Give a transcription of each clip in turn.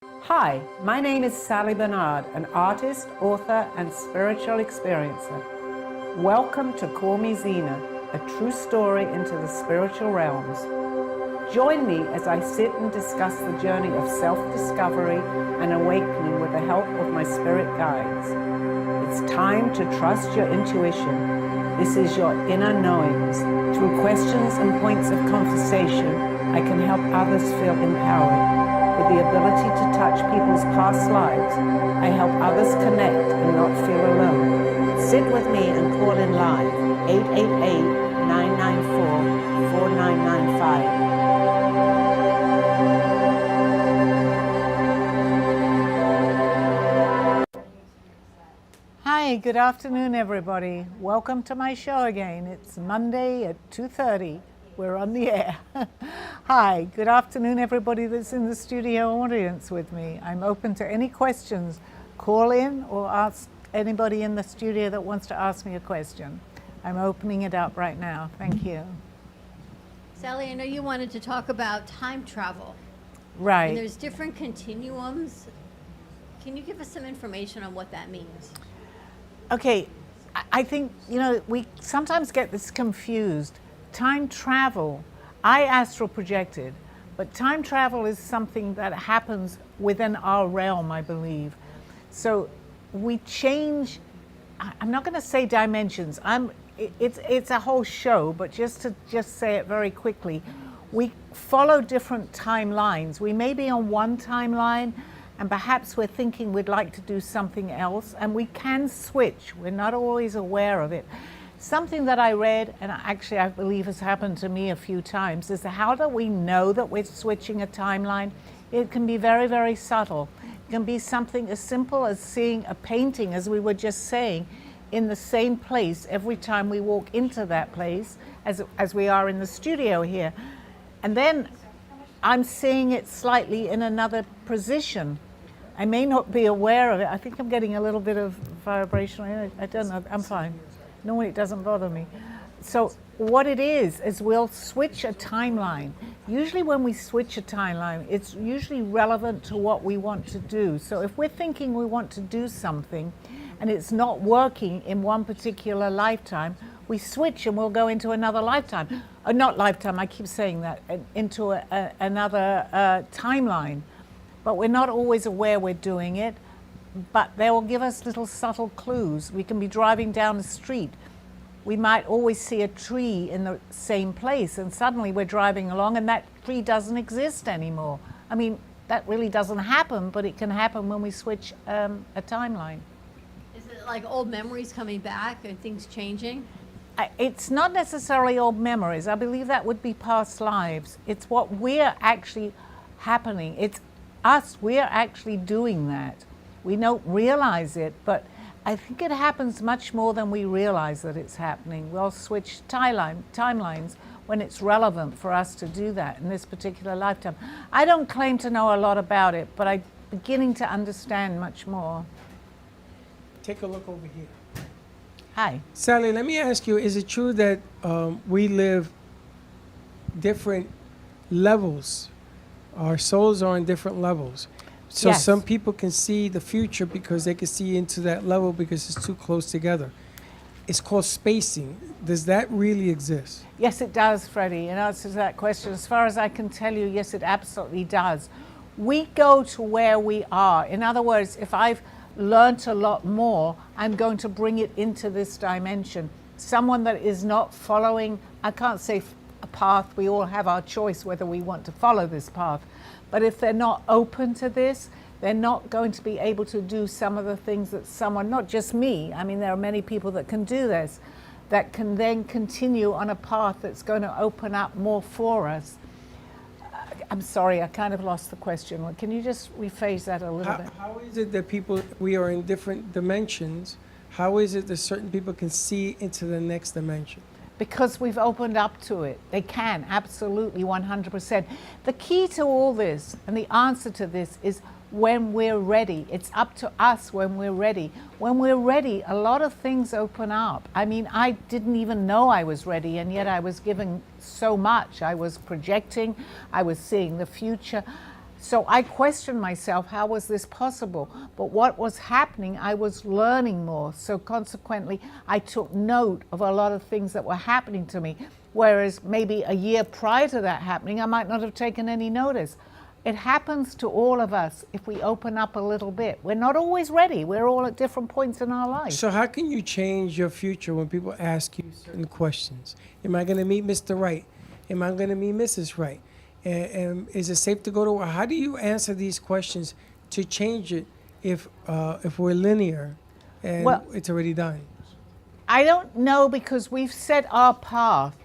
Hi, my name is Sally Bernard, an artist, author, and spiritual experiencer. Welcome to Call Me Zena, a true story into the spiritual realms. Join me as I sit and discuss the journey of self-discovery and awakening with the help of my spirit guides. It's time to trust your intuition. This is your inner knowings. Through questions and points of conversation, I can help others feel empowered. With the ability to touch people's past lives, I help others connect and not feel alone. Sit with me and call in live, 888-994-4995. Hi, good afternoon, everybody. Welcome to my show again. It's Monday at 2:30. We're on the air. Hi, good afternoon, everybody that's in the studio audience with me. I'm open to any questions. Call in or ask anybody in the studio that wants to ask me a question. I'm opening it up right now. Thank you. Sally, I know you wanted to talk about time travel. Right. And there's different continuums. Can you give us some information on what that means? Okay, I think, we sometimes get this confused. Time travel, I astral projected, but time travel is something that happens within our realm, I believe. So we change, I'm not going to say dimensions, it's a whole show, but just to say it very quickly, we follow different timelines. We may be on one timeline, and perhaps we're thinking we'd like to do something else, and we can switch. We're not always aware of it. Something that I read, and actually I believe has happened to me a few times, is how do we know that we're switching a timeline? It can be very, very subtle. It can be something as simple as seeing a painting, as we were just saying, in the same place every time we walk into that place, as we are in the studio here. And then I'm seeing it slightly in another position. I may not be aware of it. I think I'm getting a little bit of vibration. I don't know, I'm fine. No, it doesn't bother me. So what it is we'll switch a timeline. Usually when we switch a timeline, it's usually relevant to what we want to do. So if we're thinking we want to do something and it's not working in one particular lifetime, we switch and we'll go into another lifetime. Not lifetime, I keep saying that, into another timeline. But we're not always aware we're doing it. But they will give us little subtle clues. We can be driving down the street. We might always see a tree in the same place, and suddenly we're driving along and that tree doesn't exist anymore. I mean, that really doesn't happen, but it can happen when we switch a timeline. Is it like old memories coming back and things changing? It's not necessarily old memories. I believe that would be past lives. It's what we're actually happening. It's us. We're actually doing that. We don't realize it, but I think it happens much more than we realize that it's happening. We'll switch timelines when it's relevant for us to do that in this particular lifetime. I don't claim to know a lot about it, but I'm beginning to understand much more. Take a look over here. Hi. Sally, let me ask you, is it true that we live different levels? Our souls are on different levels. So Yes. Some people can see the future because they can see into that level because it's too close together. It's called spacing. Does that really exist? Yes, it does, Freddie. In answer to that question, as far as I can tell you, yes, it absolutely does. We go to where we are. In other words, if I've learned a lot more, I'm going to bring it into this dimension. Someone that is not following, I can't say a path, we all have our choice whether we want to follow this path. But if they're not open to this, they're not going to be able to do some of the things that someone, not just me, I mean, there are many people that can do this, that can then continue on a path that's going to open up more for us. I'm sorry, I kind of lost the question. Can you just rephrase that a little bit? How is it that we are in different dimensions? How is it that certain people can see into the next dimension? Because we've opened up to it. They can, absolutely, 100%. The key to all this, and the answer to this, is when we're ready. It's up to us when we're ready. When we're ready, a lot of things open up. I mean, I didn't even know I was ready, and yet I was given so much. I was projecting, I was seeing the future. So I questioned myself, how was this possible? But what was happening, I was learning more. So consequently, I took note of a lot of things that were happening to me. Whereas maybe a year prior to that happening, I might not have taken any notice. It happens to all of us if we open up a little bit. We're not always ready. We're all at different points in our life. So how can you change your future when people ask you certain questions? Am I going to meet Mr. Right? Am I going to meet Mrs. Right? And is it safe to go to work? How do you answer these questions to change it if we're linear and Well, it's already done? I don't know, because we've set our path.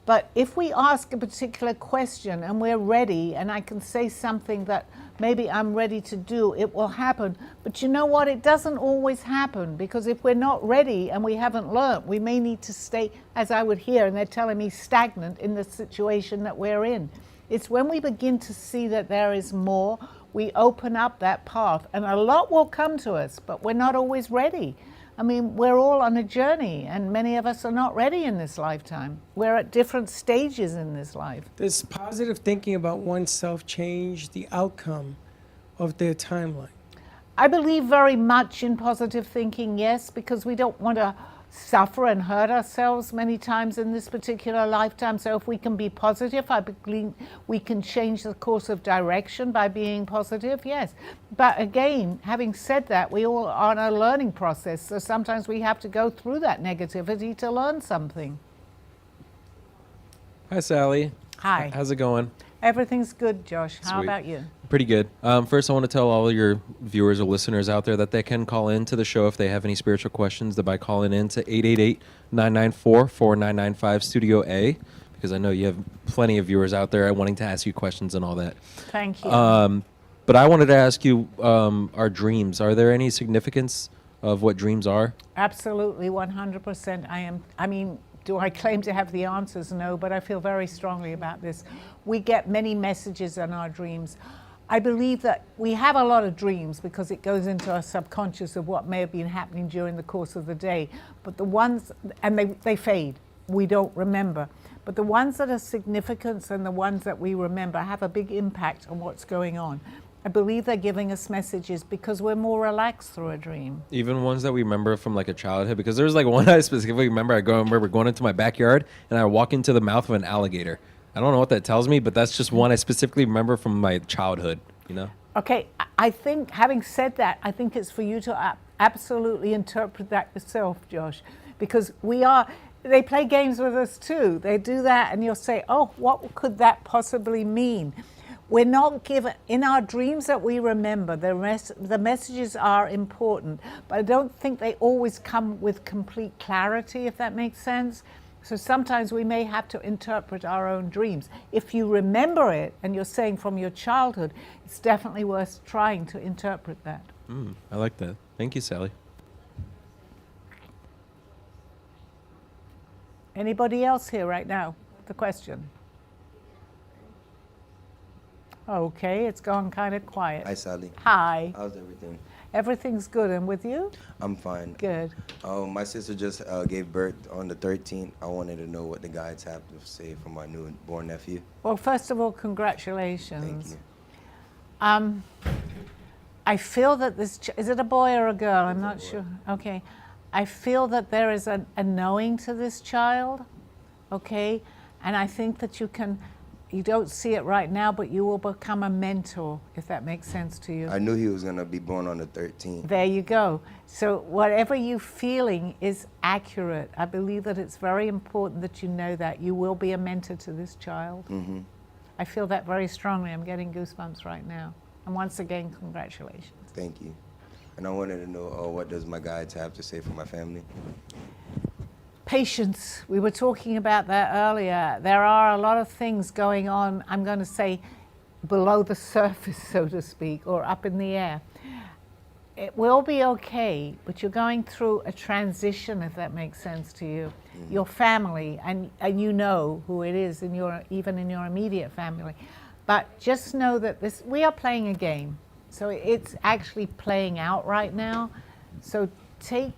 But if we ask a particular question and we're ready, and I can say something that maybe I'm ready to do, it will happen. But you know what? It doesn't always happen, because if we're not ready and we haven't learned, we may need to stay, as I would hear, and they're telling me, stagnant in the situation that we're in. It's when we begin to see that there is more, we open up that path, and a lot will come to us, but we're not always ready. I mean, we're all on a journey, and many of us are not ready in this lifetime. We're at different stages in this life. Does positive thinking about oneself change the outcome of their timeline? I believe very much in positive thinking, yes, because we don't want to suffer and hurt ourselves many times in this particular lifetime. So if we can be positive, I believe we can change the course of direction by being positive, yes. But again, having said that, we all are on a learning process. So sometimes we have to go through that negativity to learn something. Hi, Sally. Hi. How's it going? Everything's good, Josh. How Sweet. about you? Pretty good. First, I want to tell all your viewers or listeners out there that they can call in to the show if they have any spiritual questions, by calling in to 888-994-4995 Studio A, because I know you have plenty of viewers out there wanting to ask you questions and all that. Thank you. But I wanted to ask you, our dreams, are there any significance of what dreams are? Absolutely, 100%. I mean, do I claim to have the answers? No, but I feel very strongly about this. We get many messages in our dreams. I believe that we have a lot of dreams because it goes into our subconscious of what may have been happening during the course of the day. But the ones, and they fade, we don't remember. But the ones that are significant and the ones that we remember have a big impact on what's going on. I believe they're giving us messages because we're more relaxed through a dream. Even ones that we remember from like a childhood, because there's like one I specifically remember. I remember going into my backyard and I walk into the mouth of an alligator. I don't know what that tells me, but that's just one I specifically remember from my childhood, you know? Okay, I think, having said that, I think it's for you to absolutely interpret that yourself, Josh, because they play games with us too. They do that and you'll say, oh, what could that possibly mean? We're not given, in our dreams that we remember, the messages are important, but I don't think they always come with complete clarity, if that makes sense. So sometimes we may have to interpret our own dreams. If you remember it, and you're saying from your childhood, it's definitely worth trying to interpret that. I like that. Thank you, Sally. Anybody else here right now? The question. Okay, it's gone kind of quiet. Hi, Sally. Hi. How's everything? Everything's good, and with you? I'm fine. Good. My sister just gave birth on the 13th. I wanted to know what the guides have to say for my newborn nephew. Well, first of all, congratulations. Thank you. I feel that this, is it a boy or a girl? I'm not sure. Okay. I feel that there is a knowing to this child, okay? And I think that you don't see it right now, but you will become a mentor, if that makes sense to you. I knew he was going to be born on the 13th. There you go. So whatever you're feeling is accurate. I believe that it's very important that you know that. You will be a mentor to this child. Mm-hmm. I feel that very strongly. I'm getting goosebumps right now. And once again, congratulations. Thank you. And I wanted to know, what does my guides have to say for my family? Patience. We were talking about that earlier. There are a lot of things going on, I'm going to say, below the surface, so to speak, or up in the air. It will be okay, but you're going through a transition, if that makes sense to you. Mm-hmm. Your family, and you know who it is, even in your immediate family. But just know that we are playing a game. So it's actually playing out right now. So take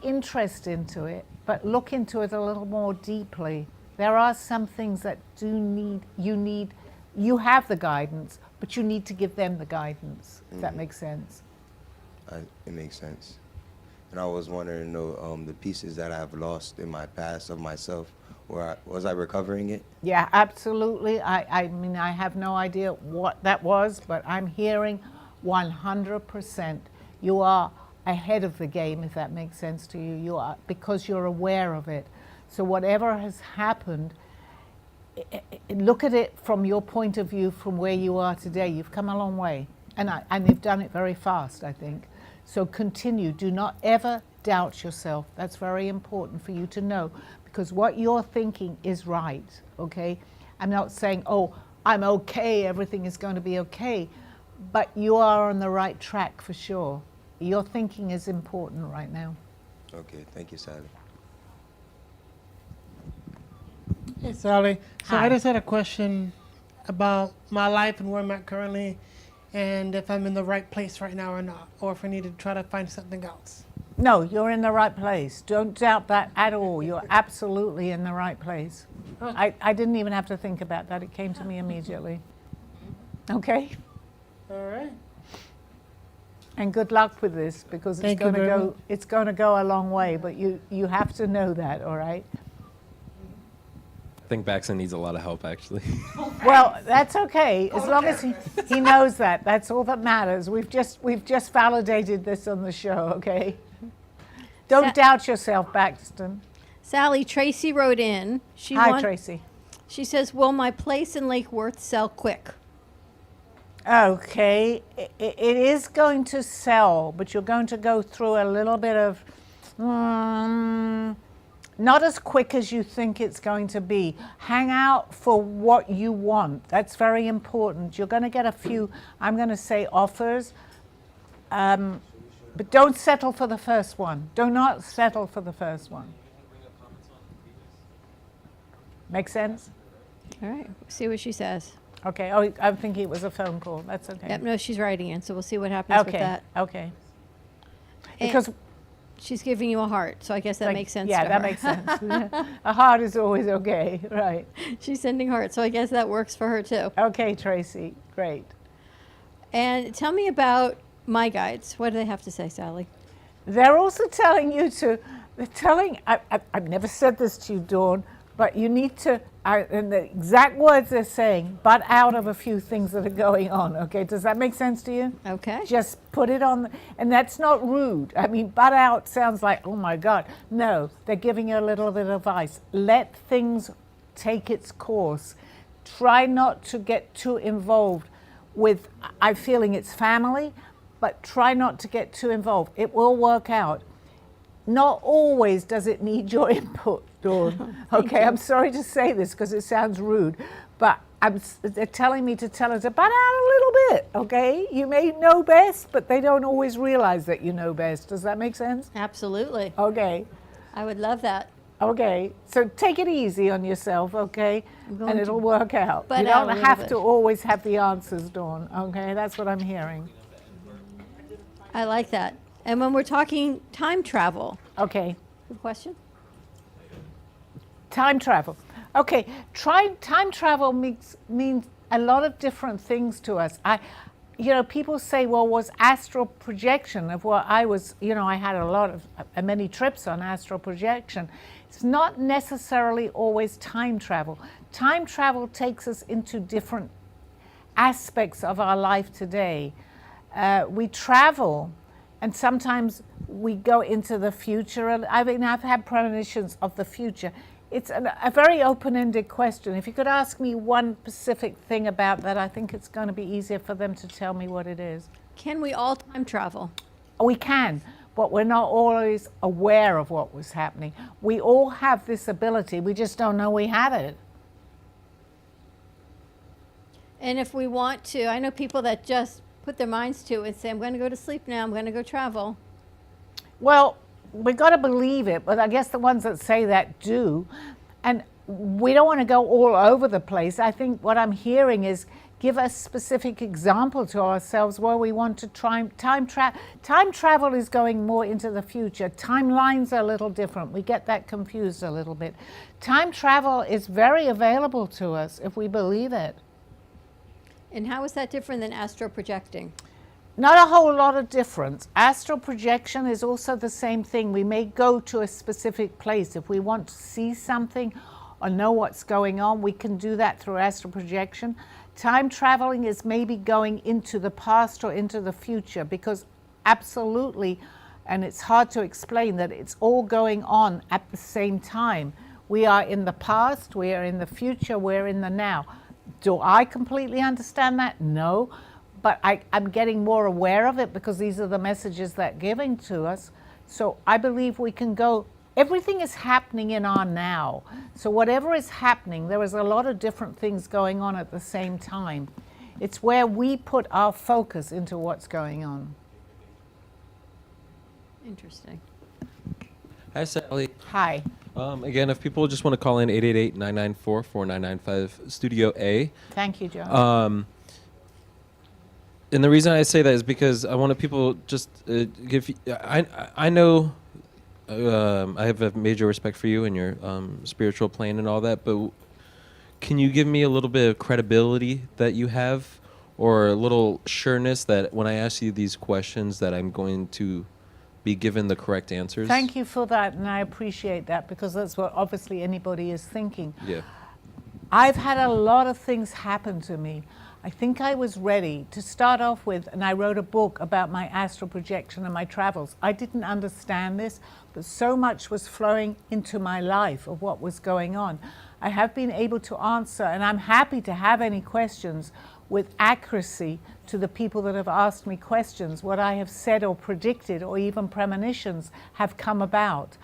interest into it, but look into it a little more deeply. There are some things that you have the guidance, but you need to give them the guidance, if that makes sense. It makes sense. And I was wondering to know the pieces that I've lost in my past of myself, was I recovering it? Yeah, absolutely. I mean, I have no idea what that was, but I'm hearing 100%. You are ahead of the game, if that makes sense to you. You are, because you're aware of it. So whatever has happened, look at it from your point of view, from where you are today. You've come a long way, and you've done it very fast, I think. So continue. Do not ever doubt yourself. That's very important for you to know, because what you're thinking is right, okay? I'm not saying, oh, I'm okay, everything is going to be okay, but you are on the right track for sure. Your thinking is important right now. Okay, thank you, Sally. Hey, Sally. So Hi. I just had a question about my life and where I'm at currently, and if I'm in the right place right now or not, or if I need to try to find something else. No, you're in the right place. Don't doubt that at all. You're absolutely in the right place. I didn't even have to think about that. It came to me immediately. Okay? All right. And good luck with this, because Thank you very much. it's going to go a long way, but you have to know that, all right? I think Baxter needs a lot of help, actually. Well, that's okay, as long as he knows that. That's all that matters. We've just validated this on the show, okay? Don't doubt yourself, Baxton. Sally, Tracy wrote in. Hi, Tracy. She says, will my place in Lake Worth sell quick? Okay, it is going to sell, but you're going to go through a little bit of, not as quick as you think it's going to be. Hang out for what you want. That's very important. You're going to get a few, I'm going to say, offers, but don't settle for the first one. Do not settle for the first one. Make sense? All right, see what she says. Okay, oh, I'm thinking it was a phone call. That's okay. Yep, no, she's writing in, so we'll see what happens with Okay, that. okay. And Because she's giving you a heart, so I guess that like, makes sense yeah, to that her. makes sense. A heart is always okay, right? She's sending hearts, so I guess that works for her too. Okay, Tracy, great. And tell me about my guides. What do they have to say, Sally? They're also telling you to, they're telling, I've never said this to you, Dawn, but you need to, and the exact words they're saying, butt out of a few things that are going on, okay? Does that make sense to you? Okay. Just put it on, and that's not rude. I mean, butt out sounds like, oh my God. No, they're giving you a little bit of advice. Let things take its course. Try not to get too involved with, I'm feeling it's family, but try not to get too involved. It will work out. Not always does it need your input, Dawn. Okay, I'm sorry to say this because it sounds rude, but they're telling me to tell her to butt out a little bit, okay? You may know best, but they don't always realize that you know best. Does that make sense? Absolutely. Okay, I would love that. okay. So take it easy on yourself, okay? going And to it'll work out. butt You out a don't little have bit. to always have the answers, Dawn, okay? That's what I'm hearing. I like that. And when we're talking time travel, Okay. good question? Time travel. Okay, time travel means a lot of different things to us. People say, well, was astral projection of what I was, I had many trips on astral projection. It's not necessarily always time travel. Time travel takes us into different aspects of our life today. We travel, and sometimes we go into the future. I've had premonitions of the future. It's a very open-ended question. If you could ask me one specific thing about that, I think it's going to be easier for them to tell me what it is. Can we all time travel? We can, but we're not always aware of what was happening. We all have this ability. We just don't know we have it. And if we want to, I know people that just put their minds to it and say, I'm going to go to sleep now, I'm going to go travel. Well, we got to believe it, but I guess the ones that say that do. And we don't want to go all over the place. I think what I'm hearing is give a specific example to ourselves where we want to try. Time travel is going more into the future. Timelines are a little different. We get that confused a little bit. Time travel is very available to us if we believe it. And how is that different than astral projecting? Not a whole lot of difference. Astral projection is also the same thing. We may go to a specific place. If we want to see something or know what's going on, we can do that through astral projection. Time traveling is maybe going into the past or into the future, because absolutely, and it's hard to explain, that it's all going on at the same time. We are in the past, we are in the future, we're in the now. Do I completely understand that? No. But I'm getting more aware of it because these are the messages that are giving to us. So I believe we can go, everything is happening in our now. So whatever is happening, there is a lot of different things going on at the same time. It's where we put our focus into what's going on. Interesting. Hi, Sally. Hi. Again, if people just want to call in 888-994-4995, Studio A. Thank you, John. And the reason I say that is because I want people just give. I know I have a major respect for you and your spiritual plane and all that, but can you give me a little bit of credibility that you have, or a little sureness that when I ask you these questions that I'm going to be given the correct answers? Thank you for that, and I appreciate that, because that's what obviously anybody is thinking. Yeah. I've had a lot of things happen to me. I think I was ready to start off with, and I wrote a book about my astral projection and my travels. I didn't understand this, but so much was flowing into my life of what was going on. I have been able to answer, and I'm happy to have any questions with accuracy to the people that have asked me questions. What I have said or predicted or even premonitions have come about.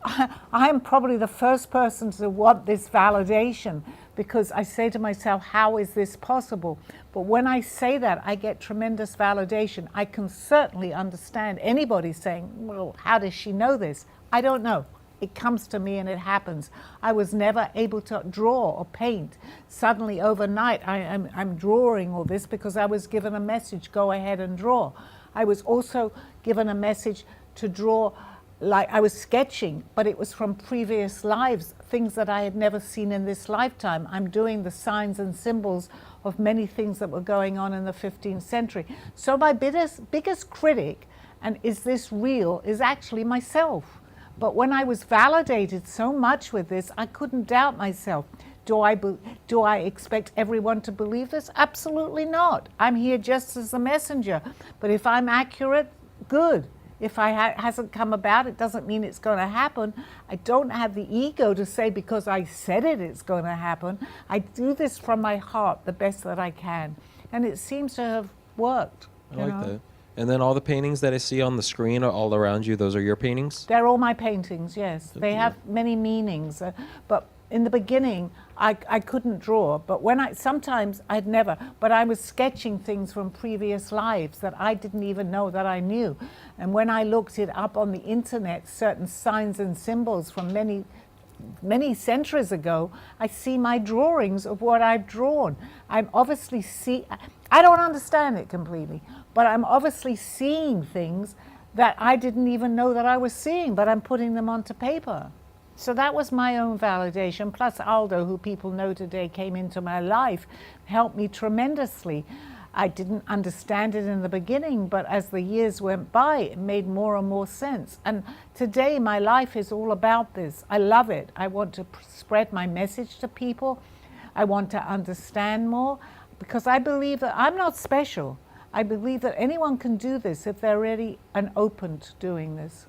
I am probably the first person to want this validation, because I say to myself, how is this possible? But when I say that, I get tremendous validation. I can certainly understand anybody saying, well, how does she know this? I don't know. It comes to me and it happens. I was never able to draw or paint. Suddenly overnight, I'm drawing all this because I was given a message, go ahead and draw. I was also given a message to draw, like I was sketching, but it was from previous lives, things that I had never seen in this lifetime. I'm doing the signs and symbols of many things that were going on in the 15th century. So my biggest critic, and is this real, is actually myself. But when I was validated so much with this, I couldn't doubt myself. Do I expect everyone to believe this? Absolutely not. I'm here just as a messenger. But if I'm accurate, good. If hasn't come about, it doesn't mean it's going to happen. I don't have the ego to say because I said it's going to happen. I do this from my heart the best that I can. And it seems to have worked. I like that. And then all the paintings that I see on the screen are all around you, those are your paintings? They're all my paintings, yes. They have many meanings. But in the beginning, I couldn't draw. But sometimes I'd never, but I was sketching things from previous lives that I didn't even know that I knew. And when I looked it up on the internet, certain signs and symbols from many centuries ago, I see my drawings of what I've drawn. I'm obviously I don't understand it completely, but I'm obviously seeing things that I didn't even know that I was seeing, but I'm putting them onto paper. So that was my own validation. Plus Aldo, who people know today, came into my life, helped me tremendously. I didn't understand it in the beginning, but as the years went by, it made more and more sense. And today my life is all about this. I love it. I want to spread my message to people. I want to understand more, because I believe that I'm not special. I believe that anyone can do this if they're ready and open to doing this.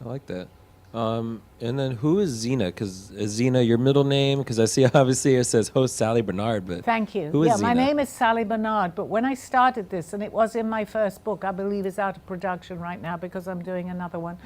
I like that. And then who is Zena? Because is Zena your middle name? Because I see obviously it says host Sally Bernard, but thank you. Who is Zena? My name is Sally Bernard, but when I started this, and it was in my first book, I believe it's out of production right now because I'm doing another one.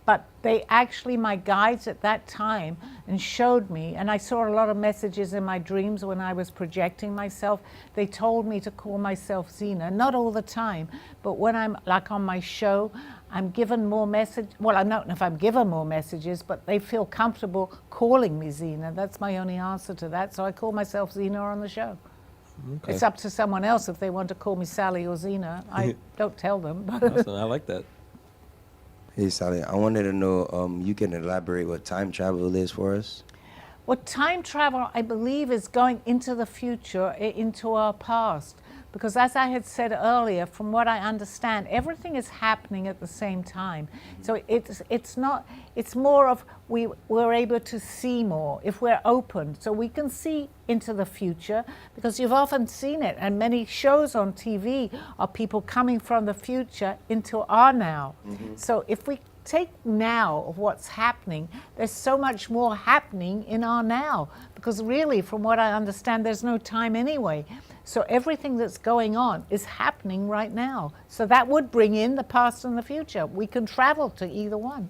But they actually, my guides at that time, and showed me, and I saw a lot of messages in my dreams when I was projecting myself. They told me to call myself Zena, not all the time, but when I'm like on my show, I'm given more message. Well, I don't know if I'm given more messages, but they feel comfortable calling me Zena. That's my only answer to that. So I call myself Zena on the show. Okay. It's up to someone else if they want to call me Sally or Zena. I don't tell them. Awesome. I like that. Hey, Sally, I wanted to know, you can elaborate what time travel is for us? Well, time travel, I believe, is going into the future, into our past. because as I had said earlier, from what I understand, everything is happening at the same time. So it's more of we're able to see more if we're open. So we can see into the future, because you've often seen it, and many shows on TV are people coming from the future into our now. So if we take now of what's happening, there's so much more happening in our now, because really, from what I understand, there's no time anyway. So everything that's going on is happening right now. So that would bring in the past and the future. We can travel to either one.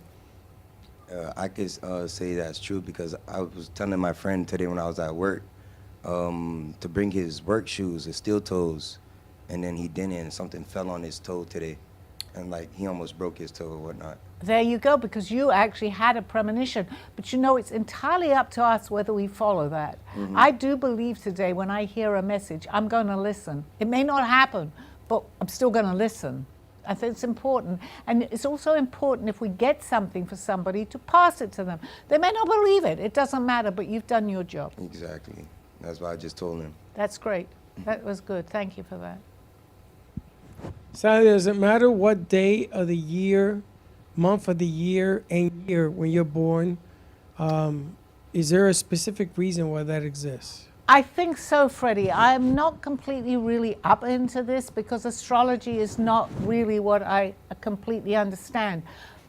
I could say that's true, because I was telling my friend today when I was at work to bring his work shoes, his steel toes, and then he didn't, and something fell on his toe today, and like he almost broke his toe or whatnot. There you go, because you actually had a premonition. But you know, it's entirely up to us whether we follow that. I do believe today when I hear a message, I'm going to listen. It may not happen, but I'm still going to listen. I think it's important. And it's also important, if we get something for somebody, to pass it to them. They may not believe it. It doesn't matter, but you've done your job. Exactly. That's why I just told him. That's great. That was good. Thank you for that. Sally, does it matter what day of the year, month of the year, and year when you're born? Is there a specific reason why that exists? I think so, Freddie. I'm not completely really up into this, because astrology is not really what I completely understand.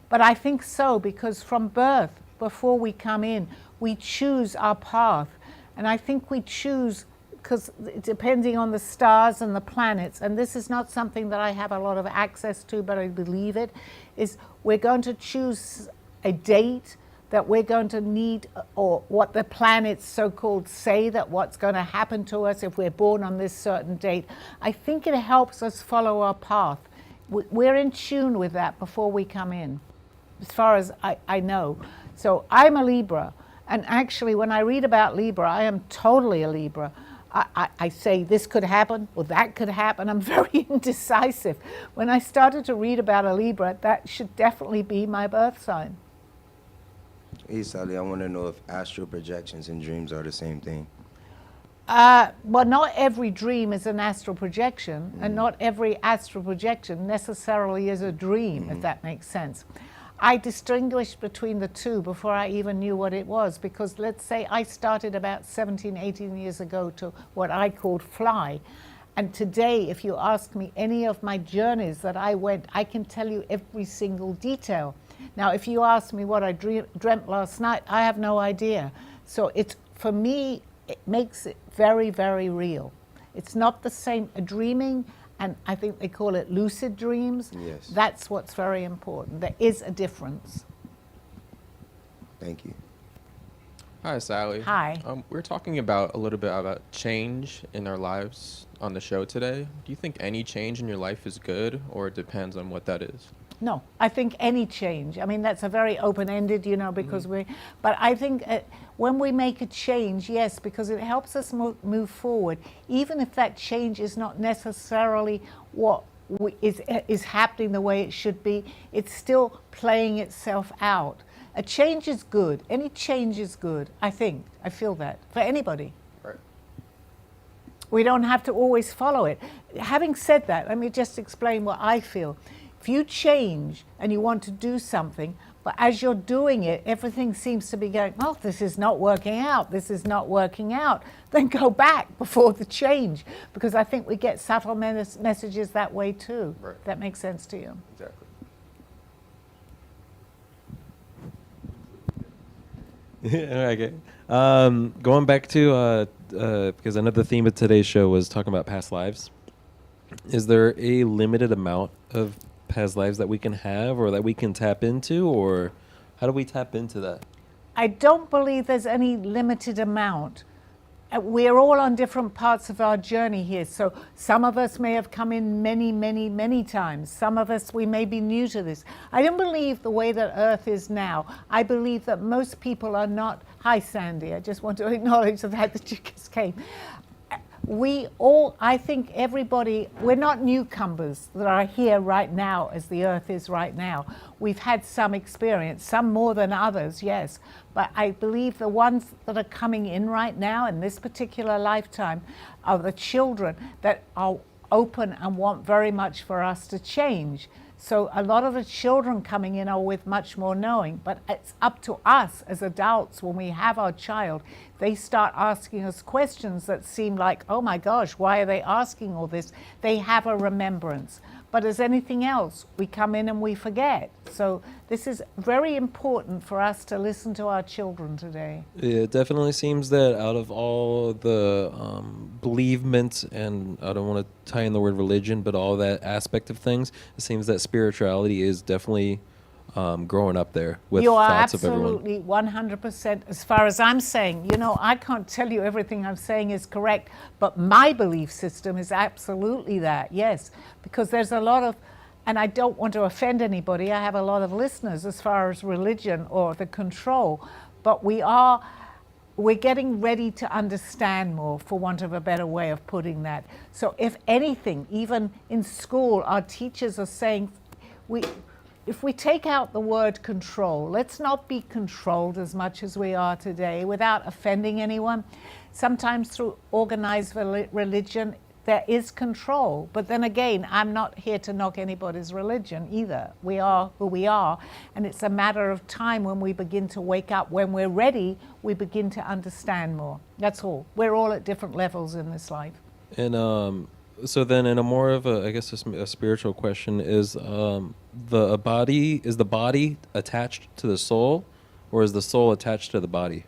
But I think so, because from birth, before we come in, we choose our path. And I think we choose, because depending on the stars and the planets, and this is not something that I have a lot of access to, but I believe it, is we're going to choose a date that we're going to need, or what the planets so-called say that what's going to happen to us if we're born on this certain date. I think it helps us follow our path. We're in tune with that before we come in, as far as I know. So I'm a Libra, and actually when I read about Libra, I am totally a Libra. I say this could happen or that could happen. I'm very indecisive. When I started to read about a Libra, that should definitely be my birth sign. Hey, Sally, I want to know if astral projections and dreams are the same thing. Well, not every dream is an astral projection, and not every astral projection necessarily is a dream, if that makes sense. I distinguished between the two before I even knew what it was, because let's say I started about 17, 18 years ago to what I called fly. And today, if you ask me any of my journeys that I went, I can tell you every single detail. Now, if you ask me what I dreamt last night, I have no idea. So it's, for me, it makes it very, very real. It's not the same dreaming, and I think they call it lucid dreams. Yes. That's what's very important. There is a difference. Thank you. Hi, Sally. Hi. We're talking about a little bit about change in our lives on the show today. Do you think any change in your life is good, or it depends on what that is? No, I think any change. I mean, that's a very open-ended, you know, because but I think when we make a change, yes, because it helps us move forward, even if that change is not necessarily what is happening the way it should be, it's still playing itself out. A change is good. Any change is good, I think. I feel that, for anybody. Right. We don't have to always follow it. Having said that, let me just explain what I feel. If you change and you want to do something, but as you're doing it, everything seems to be going, oh, this is not working out, this is not working out, then go back before the change, because I think we get subtle messages that way too. Right. That makes sense to you. Exactly. Okay. Going back to, because another theme of today's show was talking about past lives. Is there a limited amount of past lives that we can have or that we can tap into, or how do we tap into that? I don't believe there's any limited amount. We're all on different parts of our journey here. So some of us may have come in many, many, many times. Some of us, we may be new to this. I don't believe the way that Earth is now. I believe that most people are not, hi Sandy, I just want to acknowledge the fact that you just came. We all, I think everybody, we're not newcomers that are here right now as the Earth is right now. We've had some experience, some more than others, yes. But I believe the ones that are coming in right now in this particular lifetime are the children that are open and want very much for us to change. So a lot of the children coming in are with much more knowing, but it's up to us as adults when we have our child, they start asking us questions that seem like, oh my gosh, why are they asking all this? They have a remembrance. But as anything else, we come in and we forget. So this is very important for us to listen to our children today. It definitely seems that out of all the believement, and I don't want to tie in the word religion, but all that aspect of things, it seems that spirituality is definitely growing up there with You are thoughts of everyone. absolutely 100% as far as I'm saying. You know, I can't tell you everything I'm saying is correct, but my belief system is absolutely that, yes. Because there's a lot of, and I don't want to offend anybody, I have a lot of listeners as far as religion or the control, but we're getting ready to understand more, for want of a better way of putting that. So if anything, even in school, our teachers are saying, if we take out the word control, let's not be controlled as much as we are today without offending anyone. Sometimes through organized religion, there is control. But then again, I'm not here to knock anybody's religion either. We are who we are. And it's a matter of time when we begin to wake up. When we're ready, we begin to understand more. That's all. We're all at different levels in this life. And so then, in a more of a, I guess, a spiritual question, is the body attached to the soul, or is the soul attached to the body?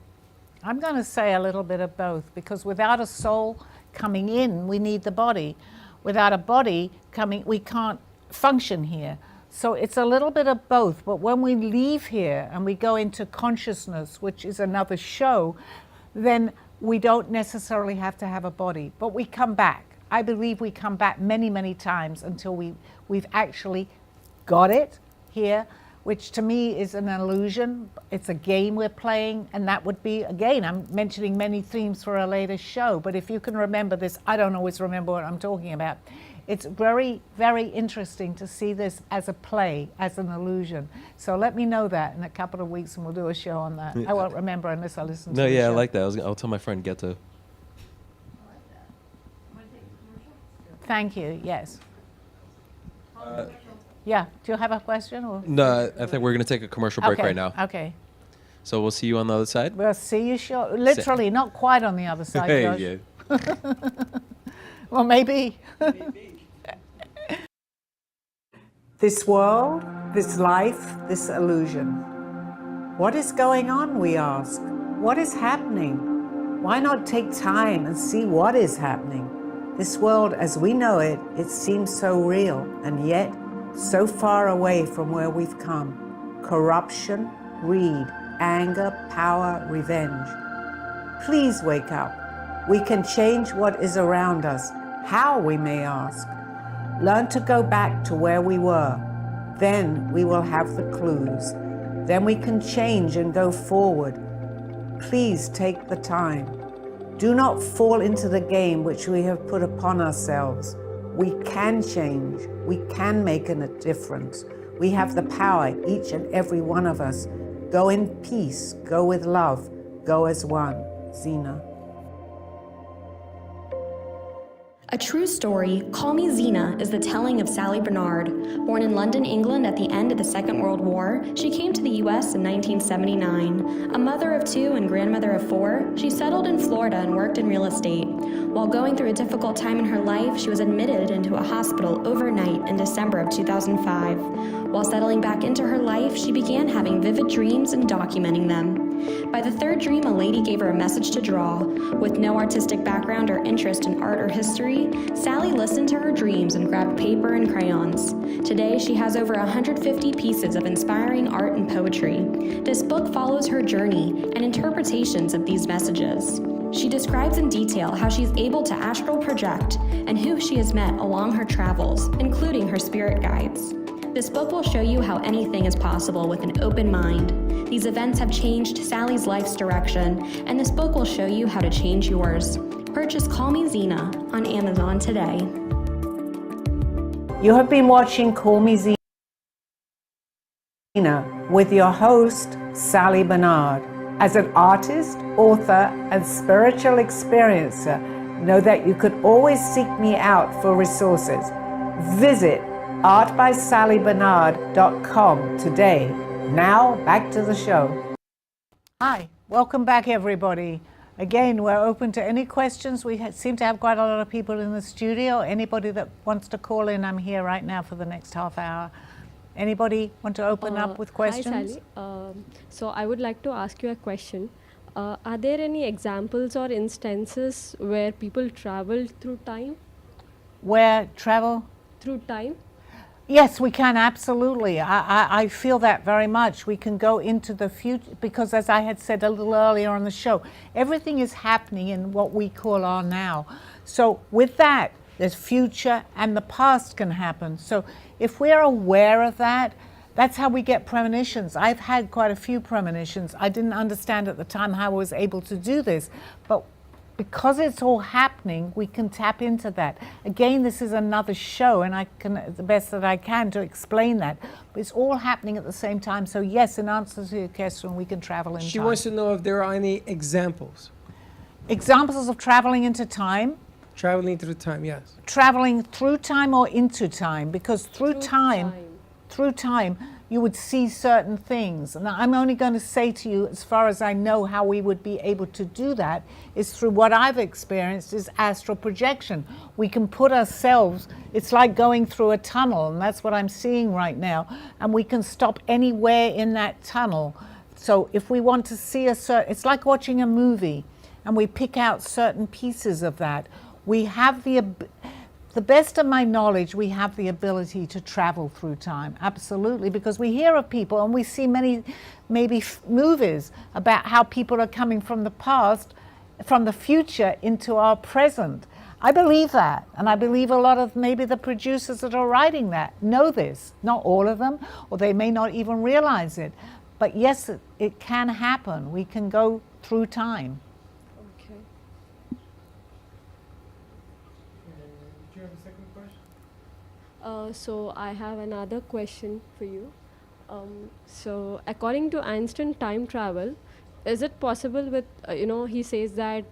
I'm going to say a little bit of both, because without a soul coming in, we need the body. Without a body coming, we can't function here. So it's a little bit of both. But when we leave here and we go into consciousness, which is another show, then we don't necessarily have to have a body, but we come back. I believe we come back many, many times until we've actually got it here, which to me is an illusion. It's a game we're playing, and that would be, again, I'm mentioning many themes for a later show, but if you can remember this, I don't always remember what I'm talking about. It's very, very interesting to see this as a play, as an illusion. So let me know that in a couple of weeks, and we'll do a show on that. I won't remember unless I listen to the I show. like that. I'll tell my friend Geta. Thank you, yes. Yeah, do you have a question? Or? No, I think we're going to take a commercial break right now. Okay. So we'll see you on the other side. We'll see you short. Literally, not quite on the other side, Josh. Yeah. Well, maybe. This world, this life, this illusion. What is going on, we ask? What is happening? Why not take time and see what is happening? This world as we know it, it seems so real, and yet so far away from where we've come. Corruption, greed, anger, power, revenge. Please wake up. We can change what is around us. How, we may ask? Learn to go back to where we were. Then we will have the clues. Then we can change and go forward. Please take the time. Do not fall into the game which we have put upon ourselves. We can change. We can make a difference. We have the power, each and every one of us. Go in peace. Go with love. Go as one. Zena. A true story, Call Me Zena, is the telling of Sally Bernard. Born in London, England at the end of the Second World War, she came to the U.S. in 1979. A mother of two and grandmother of four, she settled in Florida and worked in real estate. While going through a difficult time in her life, she was admitted into a hospital overnight in December of 2005. While settling back into her life, she began having vivid dreams and documenting them. By the third dream, a lady gave her a message to draw. With no artistic background or interest in art or history, Sally listened to her dreams and grabbed paper and crayons. Today, she has over 150 pieces of inspiring art and poetry. This book follows her journey and interpretations of these messages. She describes in detail how she's able to astral project and who she has met along her travels, including her spirit guides. This book will show you how anything is possible with an open mind. These events have changed Sally's life's direction, and this book will show you how to change yours. Purchase Call Me Zena on Amazon today. You have been watching Call Me Zena with your host, Sally Bernard. As an artist, author, and spiritual experiencer, know that you could always seek me out for resources. Visit artbysallybernard.com today. Now, back to the show. Hi, welcome back, everybody. Again, we're open to any questions. We seem to have quite a lot of people in the studio. Anybody that wants to call in, I'm here right now for the next half hour. Anybody want to open up with questions? Hi, Sally. So I would like to ask you a question. Are there any examples or instances where people travel through time? Where travel? Through time? Yes, we can, absolutely. I feel that very much. We can go into the future because, as I had said a little earlier on the show, everything is happening in what we call our now. So with that, there's future and the past can happen. So if we're aware of that, that's how we get premonitions. I've had quite a few premonitions. I didn't understand at the time how I was able to do this, but because it's all happening, we can tap into that. Again, this is another show, and I can, the best that I can, to explain that. But it's all happening at the same time. So yes, in answer to your question, we can travel in time. She wants to know if there are any examples. Examples of traveling into time? Traveling through time, yes. Traveling through time or into time? Because through time, you would see certain things. And I'm only going to say to you, as far as I know, how we would be able to do that is through what I've experienced is astral projection. We can put ourselves, it's like going through a tunnel, and that's what I'm seeing right now. And we can stop anywhere in that tunnel. So if we want to see it's like watching a movie, and we pick out certain pieces of that. We have the best of my knowledge, we have the ability to travel through time, absolutely, because we hear of people and we see many, maybe movies about how people are coming from the past, from the future into our present. I believe that, and I believe a lot of maybe the producers that are writing that know this, not all of them, or they may not even realize it. But yes, it can happen. We can go through time. So I have another question for you. So according to Einstein time travel, is it possible with, he says that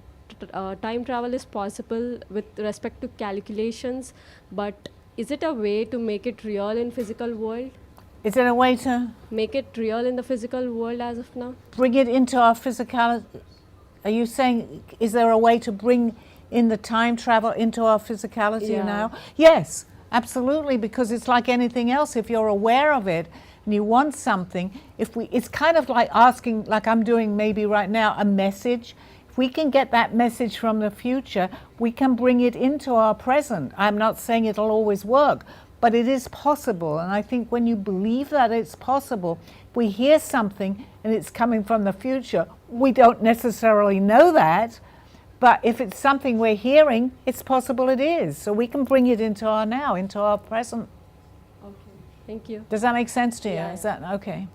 time travel is possible with respect to calculations, but is it a way to make it real in physical world? Is it a way to make it real in the physical world as of now? Bring it into our physicality? Are you saying, is there a way to bring in the time travel into our physicality now? Yes. Absolutely, because it's like anything else. If you're aware of it and you want something, it's kind of like asking, like I'm doing maybe right now, a message. If we can get that message from the future, we can bring it into our present. I'm not saying it'll always work, but it is possible. And I think when you believe that it's possible, if we hear something and it's coming from the future, we don't necessarily know that. But if it's something we're hearing, it's possible it is. So we can bring it into our now, into our present. Okay, thank you. Does that make sense to you? Yeah. Is that okay?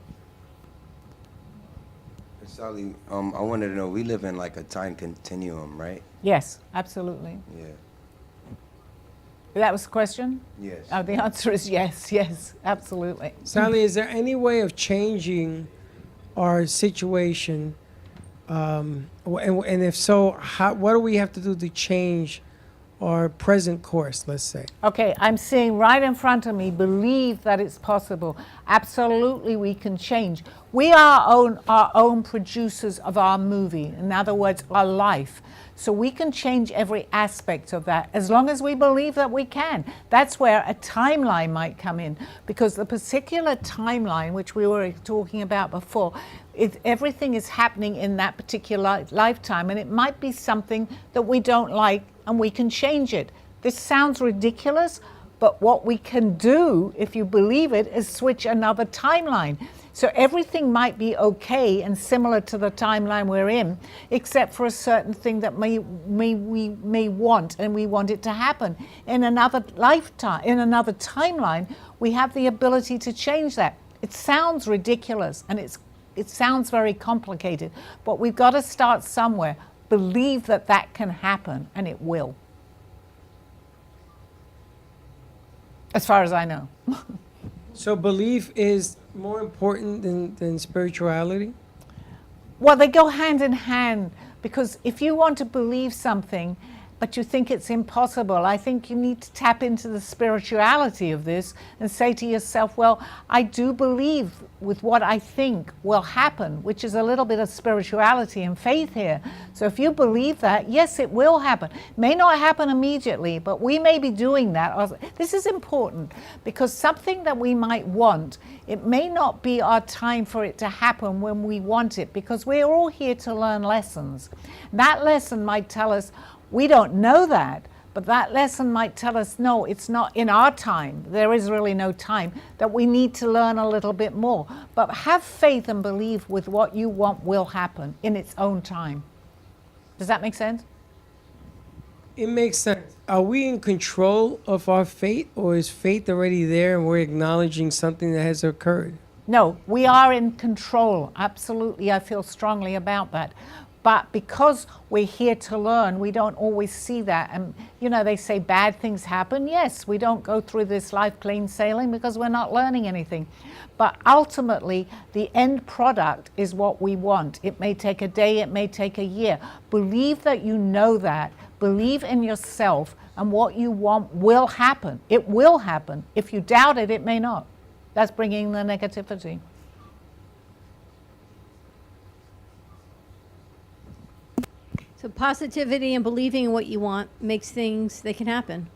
Sally, I wanted to know, we live in like a time continuum, right? Yes, absolutely. Yeah. That was the question? Yes. Oh, the answer is yes, yes, absolutely. Sally, is there any way of changing our situation? And if so, what do we have to do to change our present course, let's say? Okay, I'm seeing right in front of me, believe that it's possible. Absolutely, we can change. We are our own producers of our movie, in other words, our life. So we can change every aspect of that as long as we believe that we can. That's where a timeline might come in, because the particular timeline, which we were talking about before, everything is happening in that particular lifetime, and it might be something that we don't like, and we can change it. This sounds ridiculous, but what we can do, if you believe it, is switch another timeline. So everything might be okay and similar to the timeline we're in, except for a certain thing that we may want, and we want it to happen. In another lifetime, in another timeline, we have the ability to change that. It sounds ridiculous, and it sounds very complicated, but we've got to start somewhere. Believe that that can happen, and it will. As far as I know. So belief is more important than spirituality? Well, they go hand in hand, because if you want to believe something, but you think it's impossible. I think you need to tap into the spirituality of this and say to yourself, well, I do believe with what I think will happen, which is a little bit of spirituality and faith here. So if you believe that, yes, it will happen. May not happen immediately, but we may be doing that. This is important because something that we might want, it may not be our time for it to happen when we want it, because we're all here to learn lessons. That lesson might tell us, we don't know that, but that lesson might tell us, no, it's not in our time. There is really no time, that we need to learn a little bit more. But have faith and believe with what you want will happen in its own time. Does that make sense? It makes sense. Are we in control of our fate, or is fate already there and we're acknowledging something that has occurred? No, we are in control. Absolutely, I feel strongly about that. But because we're here to learn, we don't always see that. And, you know, they say bad things happen. Yes, we don't go through this life plain sailing because we're not learning anything. But ultimately, the end product is what we want. It may take a day, it may take a year. Believe that you know that. Believe in yourself, and what you want will happen. It will happen. If you doubt it, it may not. That's bringing the negativity. So positivity and believing in what you want makes things, they can happen.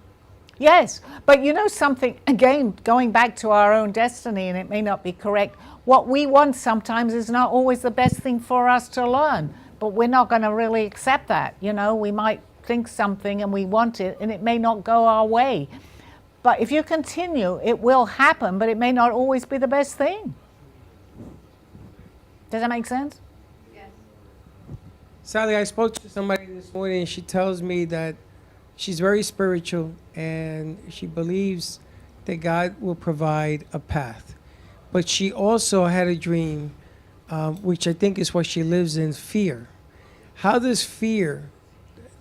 Yes, but you know something, again, going back to our own destiny, and it may not be correct, what we want sometimes is not always the best thing for us to learn, but we're not going to really accept that. You know, we might think something and we want it, and it may not go our way. But if you continue, it will happen, but it may not always be the best thing. Does that make sense? Sally, I spoke to somebody this morning, and she tells me that she's very spiritual and she believes that God will provide a path. But she also had a dream, which I think is what she lives in, fear. How does fear,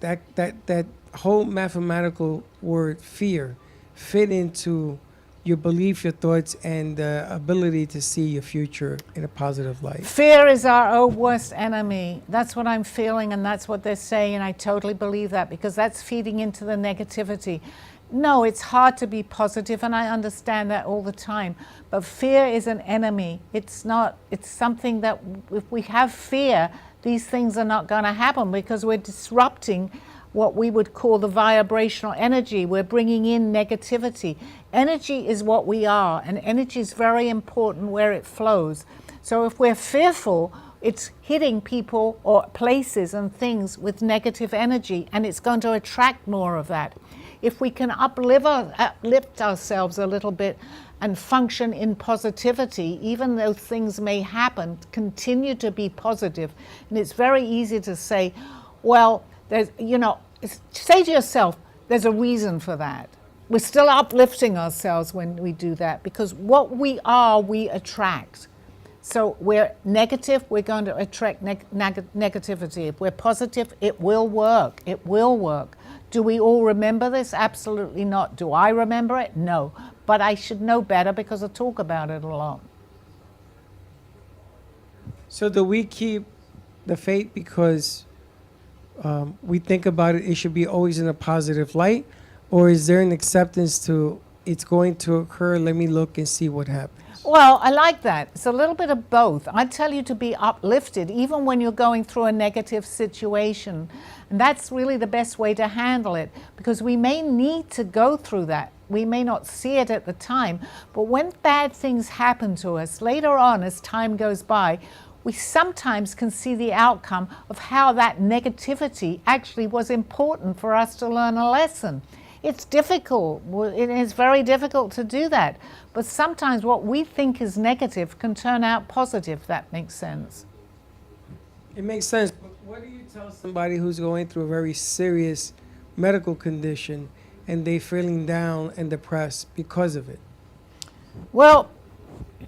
that whole mathematical word fear, fit into your belief, your thoughts, and the ability to see your future in a positive light? Fear is our own worst enemy. That's what I'm feeling, and that's what they're saying, and I totally believe that, because that's feeding into the negativity. No, it's hard to be positive, and I understand that all the time, but fear is an enemy. It's not, it's something that if we have fear, these things are not going to happen, because we're disrupting what we would call the vibrational energy. We're bringing in negativity. Energy is what we are, and energy is very important where it flows. So if we're fearful, it's hitting people or places and things with negative energy, and it's going to attract more of that. If we can uplift ourselves a little bit and function in positivity, even though things may happen, continue to be positive. And it's very easy to say, well, there's, you know, say to yourself, there's a reason for that. We're still uplifting ourselves when we do that, because what we are, we attract. So we're negative, we're going to attract negativity. If we're positive, it will work. It will work. Do we all remember this? Absolutely not. Do I remember it? No. But I should know better because I talk about it a lot. So do we keep the faith because we think about it, it should be always in a positive light? Or is there an acceptance to it's going to occur, let me look and see what happens? Well, I like that. It's a little bit of both. I tell you to be uplifted even when you're going through a negative situation. And that's really the best way to handle it, because we may need to go through that. We may not see it at the time, but when bad things happen to us later on as time goes by, we sometimes can see the outcome of how that negativity actually was important for us to learn a lesson. It's difficult. It is very difficult to do that. But sometimes what we think is negative can turn out positive, if that makes sense. It makes sense. But what do you tell somebody who's going through a very serious medical condition and they're feeling down and depressed because of it? Well,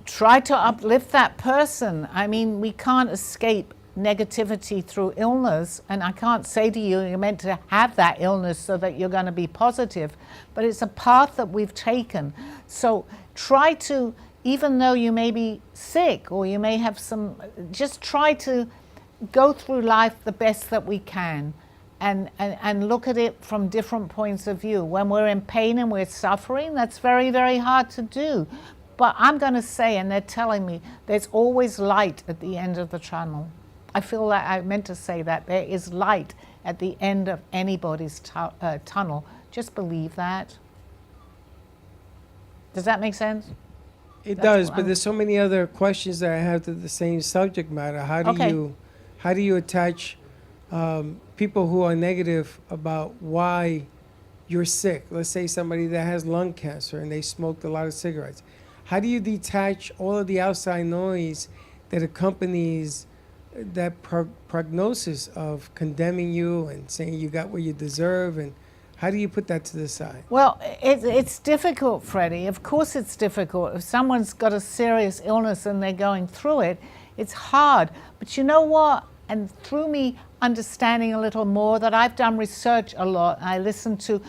try to uplift that person. I mean, we can't escape negativity through illness, and I can't say to you you're meant to have that illness so that you're going to be positive, but it's a path that we've taken. So try to, even though you may be sick or you may have some, just try to go through life the best that we can. and look at it from different points of view. When we're in pain and we're suffering, that's very, very hard to do. But I'm going to say, and they're telling me, there's always light at the end of the tunnel. I feel like I meant to say that. There is light at the end of anybody's tunnel. Just believe that. Does that make sense? It That's does, what but I'm- there's so many other questions that I have to the same subject matter. How do you attach people who are negative about why you're sick? Let's say somebody that has lung cancer and they smoked a lot of cigarettes. How do you detach all of the outside noise that accompanies that prognosis of condemning you and saying you got what you deserve, and how do you put that to the side? Well, it's difficult, Freddie. Of course it's difficult. If someone's got a serious illness and they're going through it, it's hard. But you know what? And through me understanding a little more, that I've done research a lot. I listen to,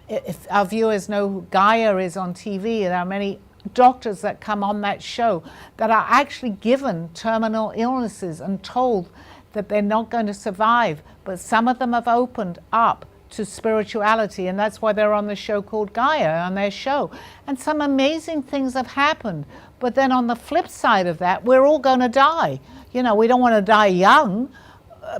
if our viewers know who Gaia is on TV, there are many doctors that come on that show that are actually given terminal illnesses and told that they're not going to survive. But some of them have opened up to spirituality, and that's why they're on the show called Gaia, on their show. And some amazing things have happened. But then on the flip side of that, we're all going to die. You know, we don't want to die young,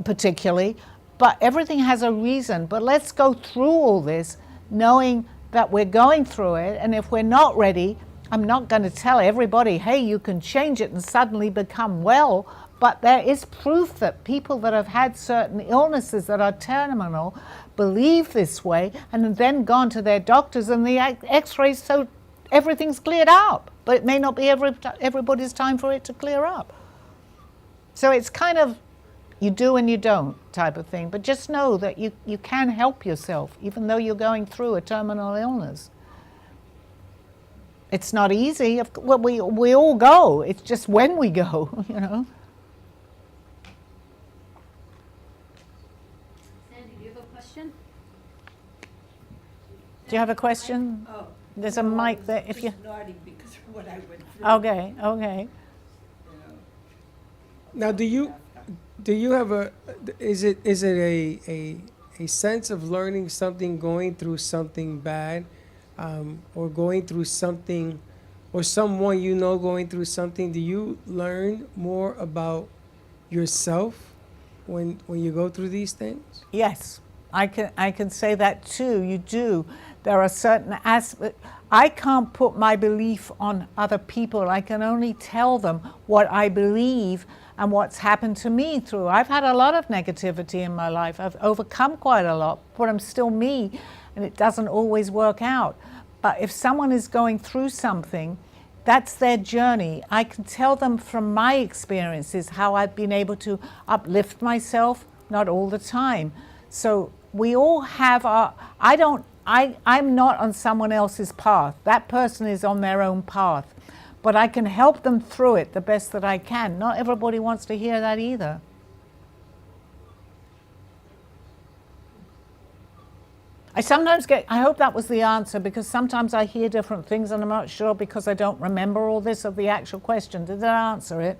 particularly, but everything has a reason. But let's go through all this knowing that we're going through it, and if we're not ready, I'm not going to tell everybody, hey, you can change it and suddenly become well. But there is proof that people that have had certain illnesses that are terminal believe this way and have then gone to their doctors and the x-rays, so everything's cleared up. But it may not be everybody's time for it to clear up. So it's kind of you do and you don't type of thing. But just know that you can help yourself even though you're going through a terminal illness. It's not easy. Well, we all go. It's just when we go, you know. Sandy, do you have a question? Do you have a question? Oh, There's a no, I mic was there. If you. just nodding because of what I went through. Okay. Okay. You know. Now, do you have is it a sense of learning something, going through something bad, or going through something, or someone you know going through something? Do you learn more about yourself when you go through these things? Yes, I can say that too. You do. There are certain aspects. I can't put my belief on other people. I can only tell them what I believe and what's happened to me through. I've had a lot of negativity in my life. I've overcome quite a lot, but I'm still me, and it doesn't always work out. But if someone is going through something, that's their journey. I can tell them from my experiences how I've been able to uplift myself, not all the time. So we all have our, I'm not on someone else's path. That person is on their own path. But I can help them through it the best that I can. Not everybody wants to hear that either. I hope that was the answer, because sometimes I hear different things and I'm not sure because I don't remember all this of the actual question. Did that answer it?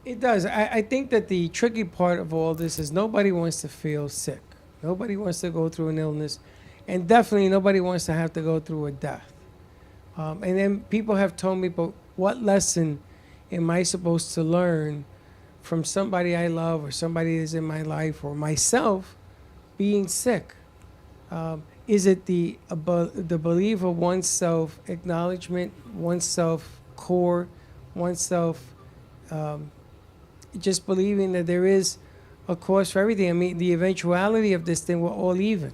It does. I think that the tricky part of all this is nobody wants to feel sick. Nobody wants to go through an illness. And definitely nobody wants to have to go through a death. And then people have told me, but what lesson am I supposed to learn from somebody I love or somebody that's in my life or myself being sick? Is it the belief of oneself, acknowledgement, oneself core, oneself just believing that there is a cause for everything? I mean, the eventuality of this thing, we're all even.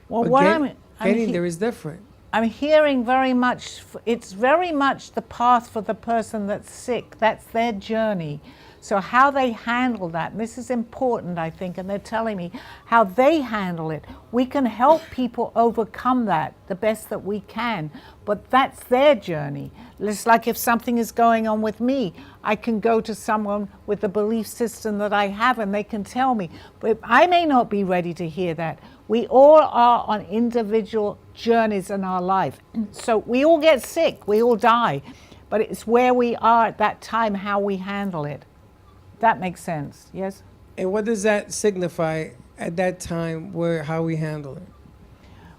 Well, But what getting there is different. I'm hearing very much, it's very much the path for the person that's sick. That's their journey. So how they handle that, and this is important, I think, and they're telling me how they handle it. We can help people overcome that the best that we can, but that's their journey. It's like if something is going on with me, I can go to someone with the belief system that I have and they can tell me, but I may not be ready to hear that. We all are on individual journeys in our life. So we all get sick, we all die, but it's where we are at that time, how we handle it. That makes sense, yes? And what does that signify at that time how we handle it?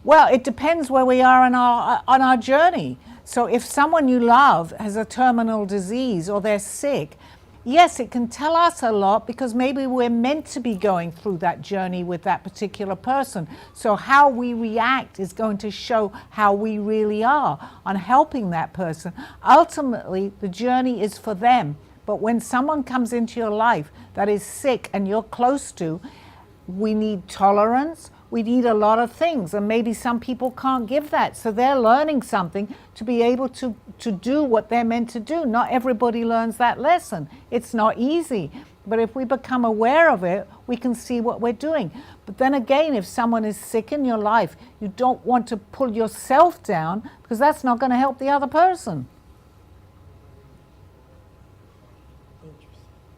Well, it depends where we are on our journey. So if someone you love has a terminal disease or they're sick, yes, it can tell us a lot because maybe we're meant to be going through that journey with that particular person. So how we react is going to show how we really are on helping that person. Ultimately, the journey is for them. But when someone comes into your life that is sick and you're close to, we need tolerance. We need a lot of things, and maybe some people can't give that. So they're learning something to be able to do what they're meant to do. Not everybody learns that lesson. It's not easy. But if we become aware of it, we can see what we're doing. But then again, if someone is sick in your life, you don't want to pull yourself down because that's not going to help the other person.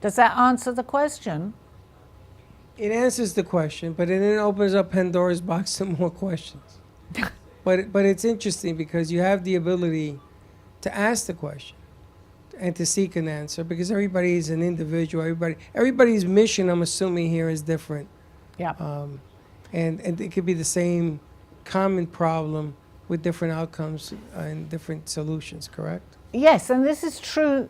Does that answer the question? It answers the question, but it then opens up Pandora's box to more questions. But it's interesting because you have the ability to ask the question and to seek an answer because everybody is an individual. Everybody's mission, I'm assuming here, is different. Yeah. And it could be the same common problem with different outcomes and different solutions, correct? Yes, and this is true.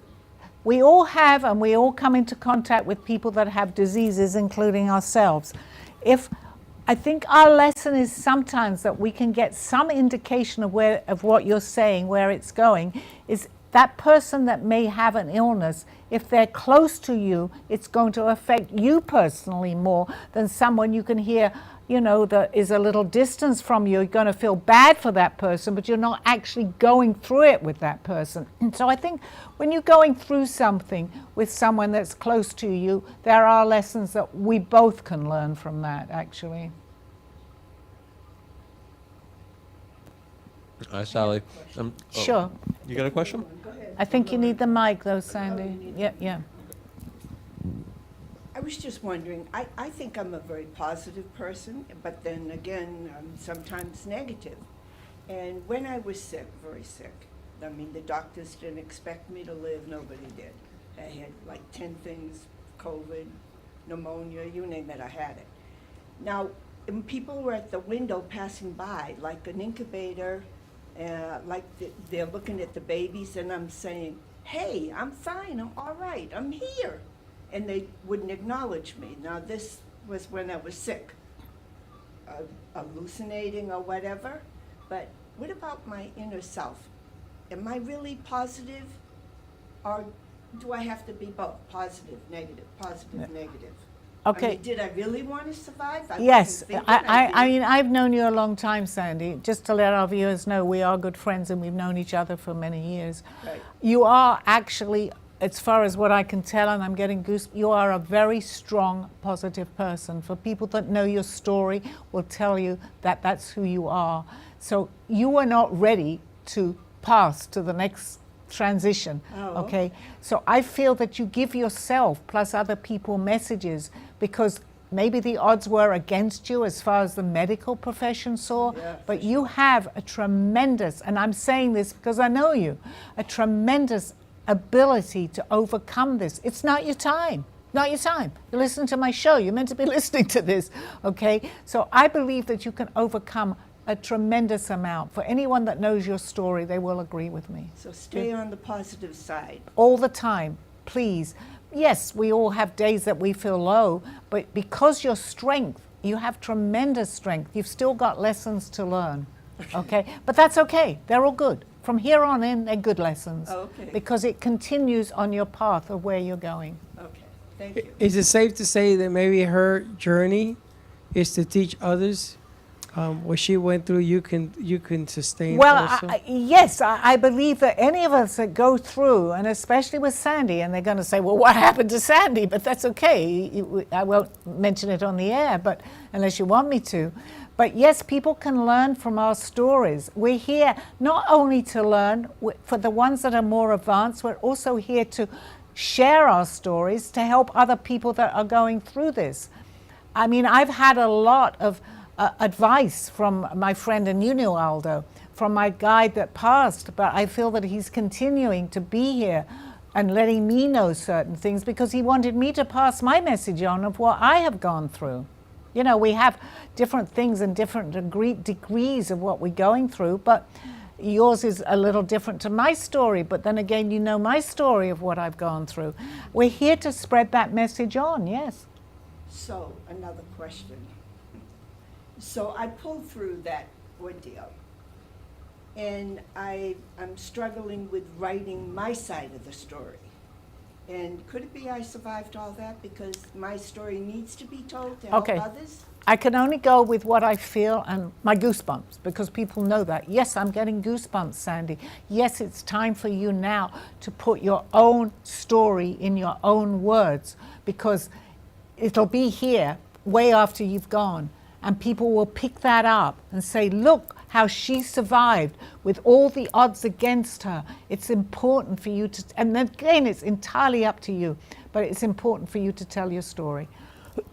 We all have, and we all come into contact with people that have diseases, including ourselves. I think our lesson is sometimes that we can get some indication of what you're saying, where it's going, is that person that may have an illness, if they're close to you, it's going to affect you personally more than someone you can hear, that is a little distance from you. You're going to feel bad for that person, but you're not actually going through it with that person. And so I think when you're going through something with someone that's close to you, there are lessons that we both can learn from that, actually. Hi, Sally. Sure. You got a question? I think you need the mic, though, Sandy. Yeah. I was just wondering, I think I'm a very positive person, but then again, I'm sometimes negative. And when I was sick, very sick, I mean, the doctors didn't expect me to live, nobody did. I had like 10 things, COVID, pneumonia, you name it, I had it. Now, and people were at the window passing by, like an incubator, they're looking at the babies, and I'm saying, hey, I'm fine, I'm all right, I'm here. And they wouldn't acknowledge me. Now, this was when I was sick, hallucinating or whatever. But what about my inner self? Am I really positive, or do I have to be both? Positive, negative, negative. Okay. I mean, did I really want to survive? Yes, wasn't thinking I did. mean, I've known you a long time, Sandy. Just to let our viewers know, we are good friends and we've known each other for many years. Right. You are actually, as far as what I can tell, and I'm getting you are a very strong, positive person. For people that know your story will tell you that that's who you are. So you are not ready to pass to the next transition, okay? So I feel that you give yourself plus other people messages because maybe the odds were against you as far as the medical profession saw, but you have a tremendous, and I'm saying this because I know you, a tremendous ability to overcome this. It's not your time. Not your time. You listen to my show. You're meant to be listening to this, okay? So I believe that you can overcome a tremendous amount. For anyone that knows your story, they will agree with me. So stay on the positive side. All the time, please. Yes, we all have days that we feel low, but because your strength, you have tremendous strength. You've still got lessons to learn, okay? But that's okay. They're all good. From here on in, they're good lessons. Okay. Because it continues on your path of where you're going. Okay, thank you. Is it safe to say that maybe her journey is to teach others what she went through? You can sustain. Well, also? yes, I believe that any of us that go through, and especially with Sandy, and they're going to say, well, what happened to Sandy? But that's okay. I won't mention it on the air, but unless you want me to. But yes, people can learn from our stories. We're here not only to learn, for the ones that are more advanced, we're also here to share our stories to help other people that are going through this. I mean, I've had a lot of advice from my friend, and you knew Aldo, from my guide that passed, but I feel that he's continuing to be here and letting me know certain things because he wanted me to pass my message on of what I have gone through. You know, we have different things and different degrees of what we're going through, but yours is a little different to my story. But then again, you know my story of what I've gone through. We're here to spread that message on, yes. So, another question. So I pulled through that ordeal, and I'm struggling with writing my side of the story. And could it be I survived all that because my story needs to be told to help others? I can only go with what I feel and my goosebumps, because people know that. Yes, I'm getting goosebumps, Sandy. Yes, it's time for you now to put your own story in your own words, because it'll be here way after you've gone. And people will pick that up and say, look how she survived with all the odds against her. It's important for you to, and then again, it's entirely up to you, but it's important for you to tell your story.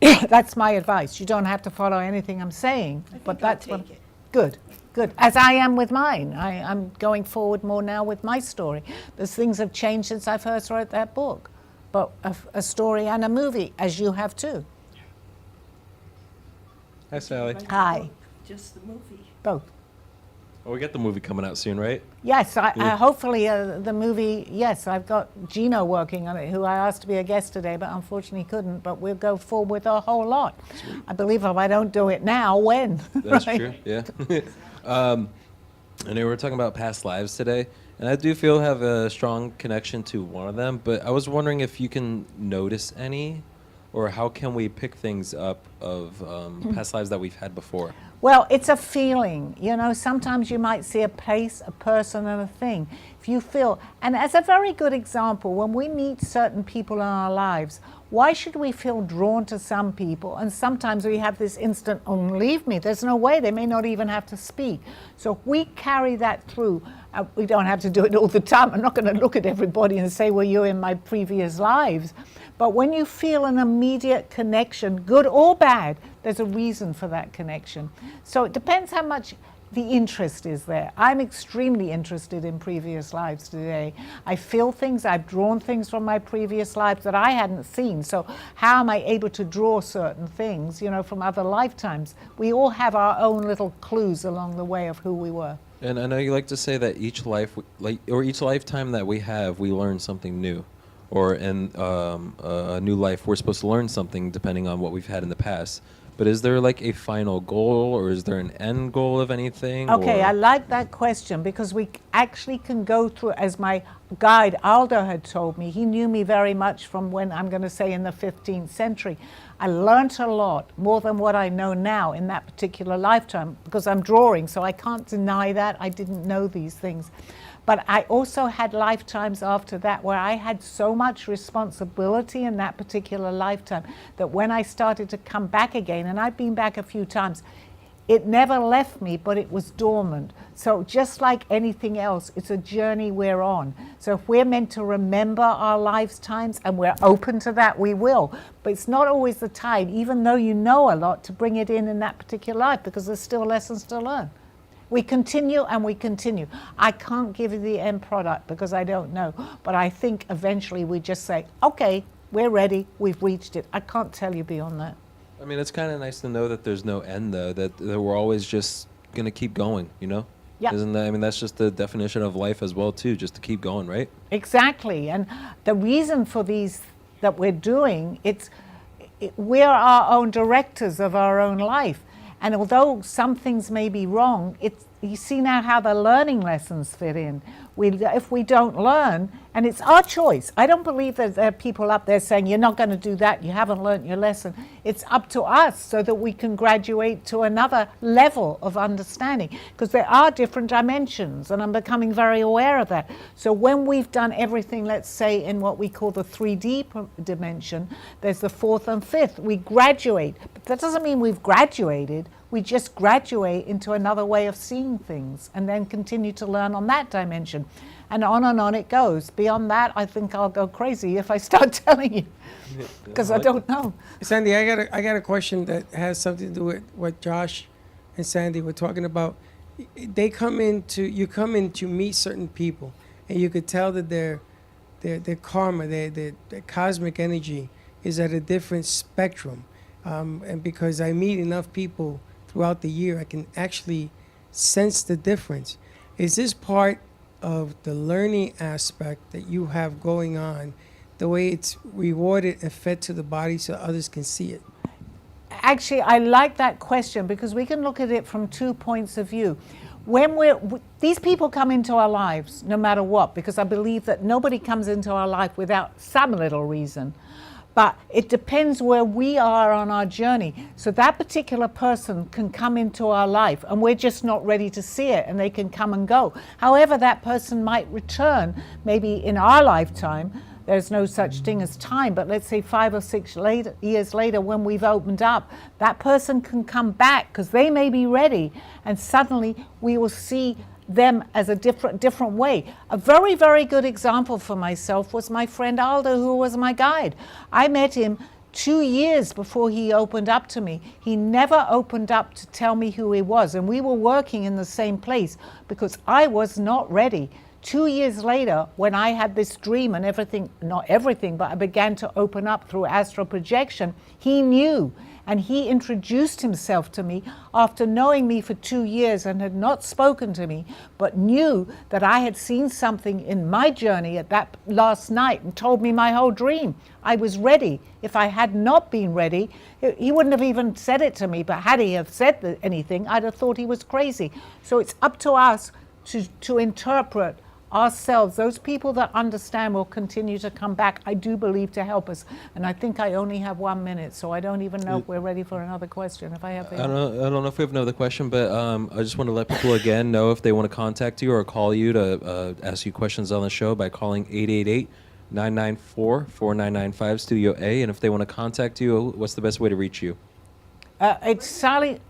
That's my advice. You don't have to follow anything I'm saying, but that's what. Good, good. As I am with mine. I'm going forward more now with my story. There's things have changed since I first wrote that book, but a story and a movie, as you have too. Hi, Sally. Hi. Just the movie. Both. Oh, we got the movie coming out soon, right? Yes, hopefully the movie, yes, I've got Gino working on it, who I asked to be a guest today, but unfortunately couldn't, but we'll go forward with a whole lot. Sweet. I believe if I don't do it now, when? That's right? true, yeah. I know we were talking about past lives today, and I do feel have a strong connection to one of them, but I was wondering if you can notice any, or how can we pick things up of past lives that we've had before? Well, it's a feeling. You know, sometimes you might see a place, a person, and a thing. If you feel, and as a very good example, when we meet certain people in our lives, why should we feel drawn to some people? And sometimes we have this instant, oh, leave me, there's no way, they may not even have to speak. So if we carry that through, we don't have to do it all the time. I'm not going to look at everybody and say, well, you're in my previous lives. But when you feel an immediate connection, good or bad, there's a reason for that connection. So it depends how much the interest is there. I'm extremely interested in previous lives today. I feel things, I've drawn things from my previous lives that I hadn't seen. So how am I able to draw certain things, you know, from other lifetimes? We all have our own little clues along the way of who we were. And I know you like to say that each life, each lifetime that we have, we learn something new. Or in a new life, we're supposed to learn something depending on what we've had in the past. But is there like a final goal, or is there an end goal of anything? Okay, or? I like that question, because we actually can go through, as my guide Aldo had told me, he knew me very much from when, I'm going to say, in the 15th century. I learned a lot, more than what I know now in that particular lifetime, because I'm drawing, so I can't deny that. I didn't know these things. But I also had lifetimes after that where I had so much responsibility in that particular lifetime that when I started to come back again, and I've been back a few times, it never left me, but it was dormant. So just like anything else, it's a journey we're on. So if we're meant to remember our lifetimes and we're open to that, we will. But it's not always the time, even though you know a lot, to bring it in that particular life, because there's still lessons to learn. We continue and we continue. I can't give you the end product because I don't know, but I think eventually we just say, okay, we're ready, we've reached it. I can't tell you beyond that. I mean, it's kind of nice to know that there's no end, though, that we're always just going to keep going, you know? Yeah. Isn't that, I mean, that's just the definition of life as well, too, just to keep going, right? Exactly. And the reason for these that we're doing, we're our own directors of our own life. And although some things may be wrong, you see now how the learning lessons fit in. If we don't learn, and it's our choice. I don't believe that there are people up there saying, you're not going to do that, you haven't learned your lesson. It's up to us so that we can graduate to another level of understanding. Because there are different dimensions, and I'm becoming very aware of that. So when we've done everything, let's say, in what we call the 3D dimension, there's the 4th and 5th. We graduate. But that doesn't mean we've graduated. We just graduate into another way of seeing things and then continue to learn on that dimension. And on it goes. Beyond that, I think I'll go crazy if I start telling you, because I don't know. Sandy, I got a question that has something to do with what Josh and Sandy were talking about. You come in to meet certain people, and you could tell that their karma, their cosmic energy is at a different spectrum. And because I meet enough people throughout the year, I can actually sense the difference. Is this part of the learning aspect that you have going on, the way it's rewarded and fed to the body so others can see it? Actually, I like that question because we can look at it from 2 points of view. When these people come into our lives, no matter what, because I believe that nobody comes into our life without some little reason. But it depends where we are on our journey. So that particular person can come into our life and we're just not ready to see it, and they can come and go. However, that person might return maybe in our lifetime. There's no such thing as time, but let's say 5 or 6 years later when we've opened up, that person can come back because they may be ready, and suddenly we will see them as a different way. A very, very good example for myself was my friend Aldo, who was my guide. I met him 2 years before he opened up to me. He never opened up to tell me who he was, and we were working in the same place because I was not ready. 2 years later, when I had this dream and everything, not everything, but I began to open up through astral projection, he knew, and he introduced himself to me after knowing me for 2 years and had not spoken to me, but knew that I had seen something in my journey at that last night and told me my whole dream. I was ready. If I had not been ready, he wouldn't have even said it to me, but had he have said anything, I'd have thought he was crazy. So it's up to us to interpret ourselves. Those people that understand will continue to come back, I do believe, to help us. And I think I only have 1 minute, so I don't even know if we're ready for another question. If I have, I don't know if we have another question, but I just want to let people again know if they want to contact you or call you to ask you questions on the show by calling 888-994-4995 Studio A. And if they want to contact you, what's the best way to reach you? it's Sally.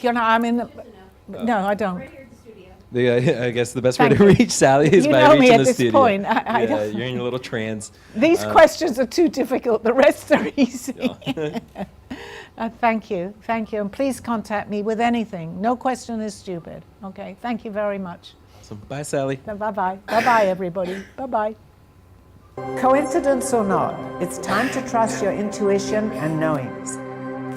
I'm in the. No, I don't. I guess the best way to reach Sally is you by know reaching me at the this studio. point. Yeah, you're in your little trance. These questions are too difficult. The rest are easy. Yeah. Thank you. And please contact me with anything. No question is stupid. Okay. Thank you very much. Awesome. Bye, Sally. Bye-bye. Bye-bye, everybody. Bye-bye. Coincidence or not, it's time to trust your intuition and knowings.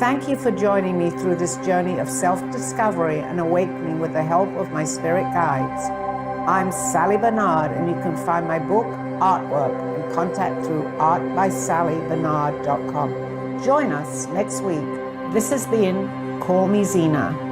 Thank you for joining me through this journey of self-discovery and awakening with the help of my spirit guides. I'm Sally Bernard, and you can find my book, artwork, and contact through artbysallybernard.com. Join us next week. This has been Call Me Zena.